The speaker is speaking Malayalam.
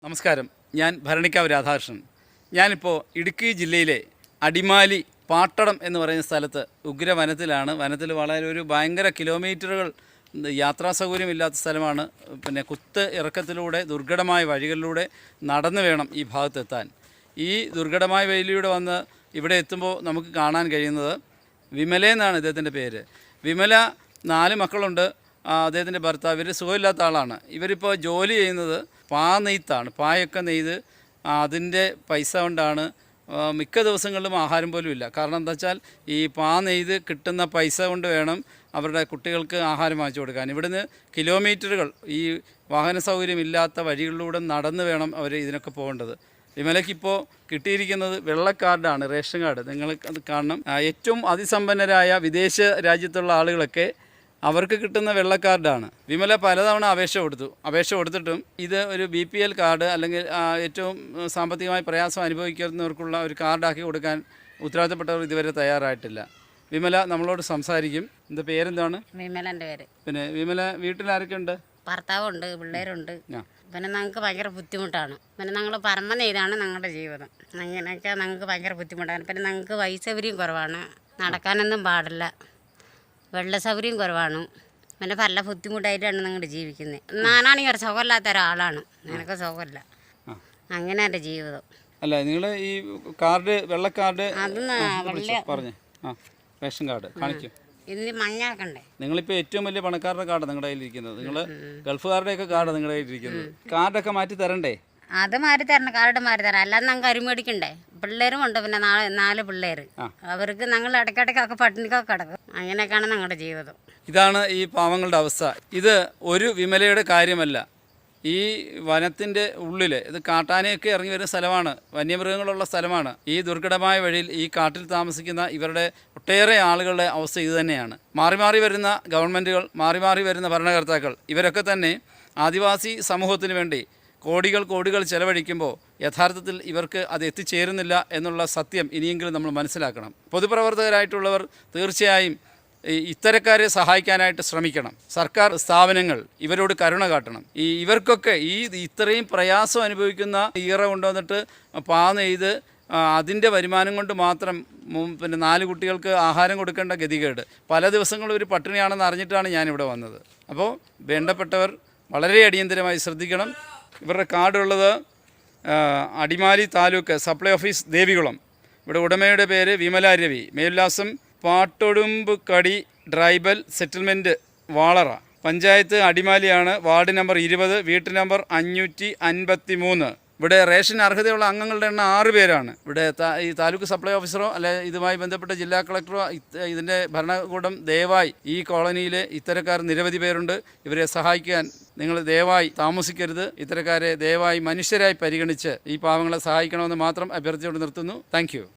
നമസ്കാരം. ഞാൻ ഭരണിക്കാവ് രാധാകൃഷ്ണൻ. ഞാനിപ്പോൾ ഇടുക്കി ജില്ലയിലെ അടിമാലി പാട്ടടം എന്ന് പറയുന്ന സ്ഥലത്ത് ഉഗ്രവനത്തിലാണ്. വനത്തിൽ വളരെ ഒരു ഭയങ്കര കിലോമീറ്ററുകൾ യാത്രാ സൗകര്യമില്ലാത്ത സ്ഥലമാണ്. പിന്നെ കുത്ത് ഇറക്കത്തിലൂടെ ദുർഘടമായ വഴികളിലൂടെ നടന്നു വേണം ഈ ഭാഗത്തെത്താൻ. ഈ ദുർഘടമായ വഴിയിലൂടെ വന്ന് ഇവിടെ എത്തുമ്പോൾ നമുക്ക് കാണാൻ കഴിയുന്നത് വിമല എന്നാണ് ഇദ്ദേഹത്തിൻ്റെ പേര്. വിമല 4 മക്കളുണ്ട്. അദ്ദേഹത്തിൻ്റെ ഭർത്താവ്. ഇവർ സുഖമില്ലാത്ത ആളാണ്. ഇവരിപ്പോൾ ജോലി ചെയ്യുന്നത് നെയ്ത്താണ്. പായൊക്കെ നെയ്ത് അതിൻ്റെ പൈസ കൊണ്ടാണ് മിക്ക ദിവസങ്ങളിലും ആഹാരം പോലും ഇല്ല. കാരണം എന്താ വെച്ചാൽ ഈ നെയ്ത് കിട്ടുന്ന പൈസ കൊണ്ട് വേണം അവരുടെ കുട്ടികൾക്ക് ആഹാരം വാങ്ങിച്ചു കൊടുക്കാൻ. ഇവിടുന്ന് കിലോമീറ്ററുകൾ ഈ വാഹന സൗകര്യമില്ലാത്ത വഴികളിലൂടെ നടന്ന് വേണം അവർ ഇതിനൊക്കെ പോകേണ്ടത്. വിമലയ്ക്കിപ്പോൾ കിട്ടിയിരിക്കുന്നത് വെള്ള കാർഡാണ്, റേഷൻ കാർഡ്. നിങ്ങൾ അത് കാണണം. ഏറ്റവും അതിസമ്പന്നരായ വിദേശ രാജ്യത്തുള്ള ആളുകളൊക്കെ അവർക്ക് കിട്ടുന്ന വെള്ള കാർഡാണ്. വിമല പലതവണ അപേക്ഷ കൊടുത്തിട്ടും ഇത് ഒരു BPL കാർഡ് അല്ലെങ്കിൽ ഏറ്റവും സാമ്പത്തികമായി പ്രയാസം അനുഭവിക്കുന്നവർക്കുള്ള ഒരു കാർഡാക്കി കൊടുക്കാൻ ഉത്തരവാദിത്തപ്പെട്ടവർ ഇതുവരെ തയ്യാറായിട്ടില്ല. വിമല നമ്മളോട് സംസാരിക്കും. എൻ്റെ പേരെന്താണ്? വിമലൻ്റെ പേര്. പിന്നെ വിമല വീട്ടിൽ ആരൊക്കെ ഉണ്ട്? ഭർത്താവുണ്ട്, പിള്ളേരുണ്ട്. പിന്നെ ഞങ്ങൾക്ക് ഭയങ്കര ബുദ്ധിമുട്ടാണ്. പിന്നെ ഞങ്ങൾ പറമ്പ നെയ്താണ് ഞങ്ങളുടെ ജീവിതം. അങ്ങനെയൊക്കെ ഞങ്ങൾക്ക് ഭയങ്കര ബുദ്ധിമുട്ടാണ്. പിന്നെ ഞങ്ങൾക്ക് വൈസൗകര്യം കുറവാണ്, നടക്കാനൊന്നും പാടില്ല, വെള്ള സൗകര്യം കുറവാണ്. പിന്നെ പല ബുദ്ധിമുട്ടായിട്ടാണ് ഞങ്ങൾ ജീവിക്കുന്നത്. ഞാനാണെങ്കിൽ ഒരു സുഖമില്ലാത്ത ഒരാളാണ്. എനിക്ക് സുഖമില്ല. അങ്ങനെ എൻ്റെ ജീവിതം. അല്ല, നിങ്ങൾ ഈ കാർഡ് വെള്ള കാർഡ് അത് പറഞ്ഞു റേഷൻ കാർഡ് കാണിക്കും. ഇതിന് മഞ്ഞാക്കണ്ടേ? നിങ്ങളിപ്പോൾ ഏറ്റവും വലിയ പണക്കാരുടെ കാർഡ് നിങ്ങളുടെ കയ്യിലിരിക്കുന്നത്. നിങ്ങൾ ഗൾഫുകാരുടെയൊക്കെ കാർഡ് നിങ്ങളുടെ കയ്യിലിരിക്കുന്നത്. കാർഡൊക്കെ മാറ്റി തരണ്ടേ? അത് മാറി തരണം, കാർഡ് മാറി തരാം. അല്ലാതെ ഞങ്ങൾക്ക് അരിമേടിക്കണ്ടേ? പിള്ളേരും ഉണ്ട്. പിന്നെ 4 പിള്ളേർ. അവർക്ക് ഞങ്ങൾ ഇടയ്ക്കിടയ്ക്കൊക്കെ പട്ടിണിക്കൊക്കെ കിടക്കും. അങ്ങനെയൊക്കെയാണ് ഞങ്ങളുടെ ജീവിതം. ഇതാണ് ഈ പാവങ്ങളുടെ അവസ്ഥ. ഇത് ഒരു വിമലയുടെ കാര്യമല്ല. ഈ വനത്തിൻ്റെ ഉള്ളിൽ ഇത് കാട്ടാനയൊക്കെ ഇറങ്ങി വരുന്ന സ്ഥലമാണ്, വന്യമൃഗങ്ങളുള്ള സ്ഥലമാണ്. ഈ ദുർഘടമായ വഴിയിൽ ഈ കാട്ടിൽ താമസിക്കുന്ന ഇവരുടെ ഒട്ടേറെ ആളുകളുടെ അവസ്ഥ ഇതുതന്നെയാണ്. മാറി മാറി വരുന്ന ഗവൺമെൻറ്റുകൾ, മാറി മാറി വരുന്ന ഭരണകർത്താക്കൾ ഇവരൊക്കെ തന്നെ ആദിവാസി സമൂഹത്തിന് വേണ്ടി കോടികൾ ചെലവഴിക്കുമ്പോൾ യഥാർത്ഥത്തിൽ ഇവർക്ക് അത് എത്തിച്ചേരുന്നില്ല എന്നുള്ള സത്യം ഇനിയെങ്കിലും നമ്മൾ മനസ്സിലാക്കണം. പൊതുപ്രവർത്തകരായിട്ടുള്ളവർ തീർച്ചയായും ഇത്തരക്കാരെ സഹായിക്കാനായിട്ട് ശ്രമിക്കണം. സർക്കാർ സ്ഥാപനങ്ങൾ ഇവരോട് കരുണ കാട്ടണം. ഇവർക്കൊക്കെ ഇത്രയും പ്രയാസം അനുഭവിക്കുന്ന ഈറ കൊണ്ടുവന്നിട്ട് നെയ്ത് അതിൻ്റെ വരുമാനം കൊണ്ട് മാത്രം പിന്നെ 4 കുട്ടികൾക്ക് ആഹാരം കൊടുക്കേണ്ട ഗതികേട്. പല ദിവസങ്ങളും ഒരു പട്ടിണിയാണെന്ന് അറിഞ്ഞിട്ടാണ് ഞാനിവിടെ വന്നത്. അപ്പോൾ വേണ്ടപ്പെട്ടവർ വളരെ അടിയന്തരമായി ശ്രദ്ധിക്കണം. ഇവരുടെ കാർഡുള്ളത് അടിമാലി താലൂക്ക് സപ്ലൈ ഓഫീസ് ദേവികുളം. ഇവിടെ ഉടമയുടെ പേര് വിമല രവി. മേൽവിലാസം പാട്ടൊടുമ്പുകടി ട്രൈബൽ സെറ്റിൽമെൻറ്റ് വാളറ. പഞ്ചായത്ത് അടിമാലിയാണ്. വാർഡ് നമ്പർ 20, വീട്ട് നമ്പർ 553. ഇവിടെ റേഷൻ അർഹതയുള്ള അംഗങ്ങളുടെ എണ്ണം 6 പേരാണ്. ഇവിടെ ഈ താലൂക്ക് സപ്ലൈ ഓഫീസറോ അല്ലെ ഇതുമായി ബന്ധപ്പെട്ട ജില്ലാ കളക്ടറോ ഇതിൻ്റെ ഭരണകൂടം ദയവായി ഈ കോളനിയിൽ ഇത്തരക്കാർ നിരവധി പേരുണ്ട്. ഇവരെ സഹായിക്കാൻ നിങ്ങൾ ദയവായി താമസിക്കരുത്. ഇത്തരക്കാരെ ദയവായി മനുഷ്യരായി പരിഗണിച്ച് ഈ പാവങ്ങളെ സഹായിക്കണമെന്ന് മാത്രം അഭ്യർത്ഥിച്ചുകൊണ്ട് നിർത്തുന്നു. താങ്ക്